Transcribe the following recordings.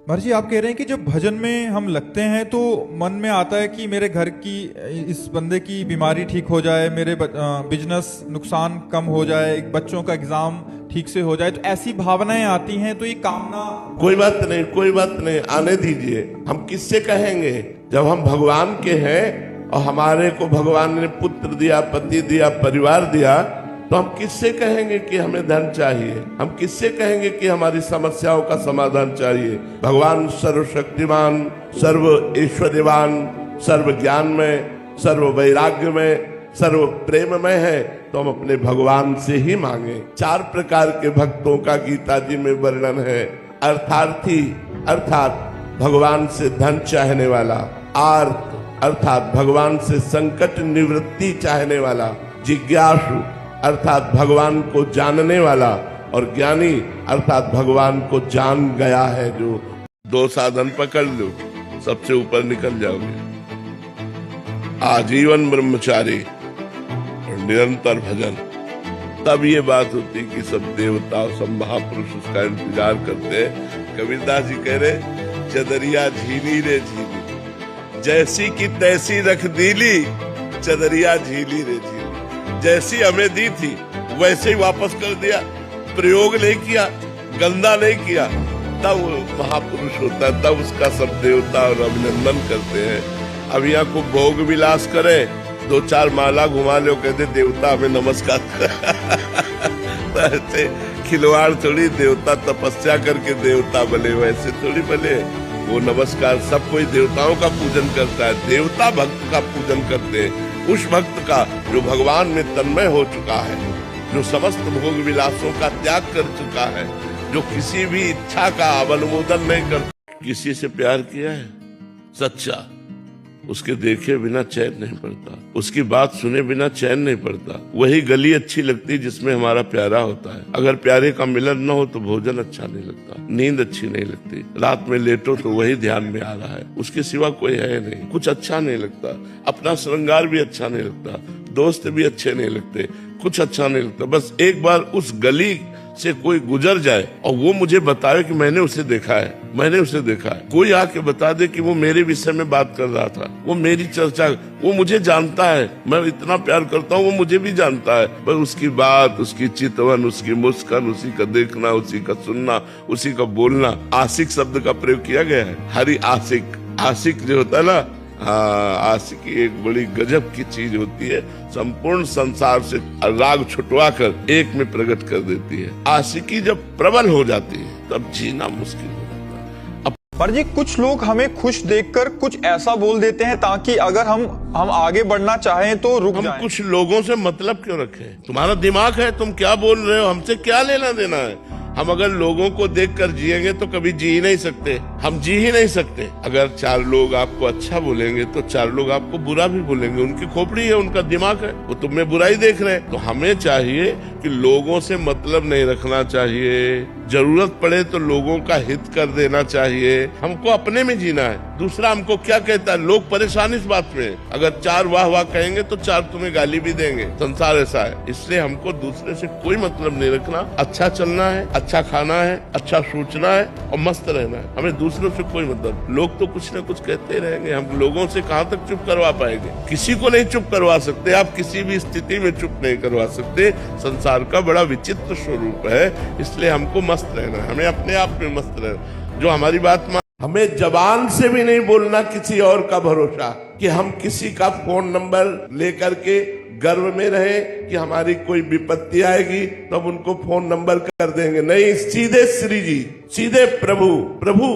महर्षि जी, आप कह रहे हैं कि जब भजन में हम लगते हैं तो मन में आता है कि मेरे घर की, इस बंदे की बीमारी ठीक हो जाए, मेरे बिजनेस नुकसान कम हो जाए, बच्चों का एग्जाम ठीक से हो जाए, तो ऐसी भावनाएं आती हैं। तो ये कामना कोई बात नहीं, कोई बात नहीं, आने दीजिए। हम किससे कहेंगे? जब हम भगवान के हैं और हमारे को भगवान ने पुत्र दिया, पति दिया, परिवार दिया, तो हम किससे कहेंगे कि हमें धन चाहिए? हम किससे कहेंगे कि हमारी समस्याओं का समाधान चाहिए? भगवान सर्वशक्तिमान, सर्व ऐश्वर्यवान, सर्व ज्ञान में, सर्व वैराग्य में, सर्व प्रेम में है, तो हम अपने भगवान से ही मांगे। 4 प्रकार के भक्तों का गीता जी में वर्णन है। अर्थार्थी अर्थात भगवान से धन चाहने वाला, आर्त अर्थात भगवान से संकट निवृत्ति चाहने वाला, जिज्ञासु अर्थात भगवान को जानने वाला, और ज्ञानी अर्थात भगवान को जान गया है। जो 2 साधन पकड़ लो, सबसे ऊपर निकल जाओगे। आजीवन ब्रह्मचारी और निरंतर भजन। तब ये बात होती कि सब देवता, सब महापुरुष उसका इंतजार करते हैं। कबीरदास जी कह रहे, चदरिया झीली रे झीली, जैसी की तैसी रख दीली, चदरिया झीली रे झीली। जैसी हमें दी थी वैसे ही वापस कर दिया, प्रयोग नहीं किया, गंदा नहीं किया। तब महापुरुष होता है, तब उसका सब देवता और अभिनंदन करते हैं। अब यहाँ को भोग विलास करे, 2-4 माला घुमा लो, कहते देवता हमें नमस्कार तो ऐसे खिलवाड़ थोड़ी, देवता तपस्या करके देवता बने, वैसे थोड़ी बने। वो नमस्कार, सब कोई देवताओं का पूजन करता है, देवता भक्त का पूजन करते हैं। उस भक्त का जो भगवान में तन्मय हो चुका है, जो समस्त भोग विलासों का त्याग कर चुका है, जो किसी भी इच्छा का अनुमोदन नहीं करता। किसी से प्यार किया है सच्चा, उसके देखे बिना चैन नहीं पड़ता, उसकी बात सुने बिना चैन नहीं पड़ता। वही गली अच्छी लगती है जिसमें हमारा प्यारा होता है। अगर प्यारे का मिलन न हो तो भोजन अच्छा नहीं लगता, नींद अच्छी नहीं लगती, रात में लेटो तो वही ध्यान में आ रहा है, उसके सिवा कोई है नहीं, कुछ अच्छा नहीं लगता। अपना श्रृंगार भी अच्छा नहीं लगता, दोस्त भी अच्छे नहीं लगते, कुछ अच्छा नहीं लगता। बस एक बार उस गली से कोई गुजर जाए और वो मुझे बताए कि मैंने उसे देखा है, मैंने उसे देखा है। कोई आके बता दे कि वो मेरे विषय में बात कर रहा था, वो मेरी चर्चा, वो मुझे जानता है, मैं इतना प्यार करता हूँ, वो मुझे भी जानता है। पर उसकी बात, उसकी चितवन, उसकी मुस्कान, उसी का देखना, उसी का सुनना, उसी का बोलना। आशिक शब्द का प्रयोग किया गया है। हरि आशिक, आशिक जो होता है ना, आशिकी एक बड़ी गजब की चीज होती है, संपूर्ण संसार से राग छुटवा कर एक में प्रकट कर देती है। आशिकी जब प्रबल हो जाती है तब जीना मुश्किल हो जाता है। पर जी, कुछ लोग हमें खुश देखकर कुछ ऐसा बोल देते हैं ताकि अगर हम आगे बढ़ना चाहें तो रुक जाएं। कुछ लोगों से मतलब क्यों रखें? तुम्हारा दिमाग है, तुम क्या बोल रहे हो, हमसे क्या लेना देना है? हम अगर लोगों को देखकर जिएंगे तो कभी जी ही नहीं सकते, हम जी ही नहीं सकते। अगर 4 लोग आपको अच्छा बोलेंगे तो 4 लोग आपको बुरा भी बोलेंगे। उनकी खोपड़ी है, उनका दिमाग है, वो तुम में बुराई देख रहे हैं। तो हमें चाहिए कि लोगों से मतलब नहीं रखना चाहिए, जरूरत पड़े तो लोगों का हित कर देना चाहिए। हमको अपने में जीना है, दूसरा हमको क्या कहता है। लोग परेशान इस बात में, अगर 4 वाह वाह कहेंगे तो 4 तुम्हें गाली भी देंगे। संसार ऐसा है, इसलिए हमको दूसरे से कोई मतलब नहीं रखना। अच्छा चलना है, अच्छा खाना है, अच्छा सोचना है और मस्त रहना है। हमें दूसरों से कोई मतलब, लोग तो कुछ न कुछ कहते रहेंगे, हम लोगों से कहाँ तक चुप करवा पाएंगे? किसी को नहीं चुप करवा सकते, आप किसी भी स्थिति में चुप नहीं करवा सकते। संसार का बड़ा विचित्र स्वरूप है, इसलिए हमको मस्त रहना है, हमें अपने आप में मस्त रहना। जो हमारी बात हमें जबान से भी नहीं बोलना किसी और का भरोसा, कि हम किसी का फोन नंबर लेकर के गर्व में रहे कि हमारी कोई विपत्ति आएगी तब उनको फोन नंबर कर देंगे। नहीं, सीधे श्री जी, सीधे प्रभु, प्रभु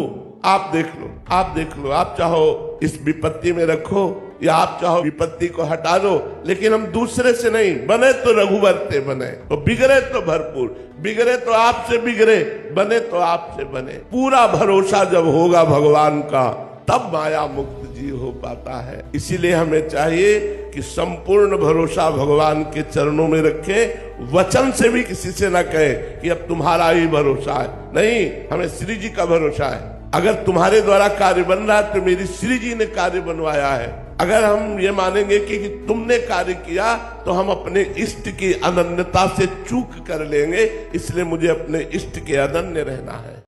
आप देख लो, आप देख लो, आप चाहो इस विपत्ति में रखो या आप चाहो विपत्ति को हटा दो, लेकिन हम दूसरे से नहीं। बने तो रघुवर ते बने, तो बिगड़े तो भरपूर, बिगड़े तो आपसे बिगड़े, बने तो आपसे बने। पूरा भरोसा जब होगा भगवान का, तब माया मुक्त जी हो पाता है। इसीलिए हमें चाहिए कि संपूर्ण भरोसा भगवान के चरणों में रखें। वचन से भी किसी से ना कहे कि अब तुम्हारा ही भरोसा है, नहीं, हमें श्री जी का भरोसा है। अगर तुम्हारे द्वारा कार्य बन रहा है तो मेरी श्री जी ने कार्य बनवाया है। अगर हम ये मानेंगे कि तुमने कार्य किया तो हम अपने इष्ट की अनन्यता से चूक कर लेंगे, इसलिए मुझे अपने इष्ट के अनन्य रहना है।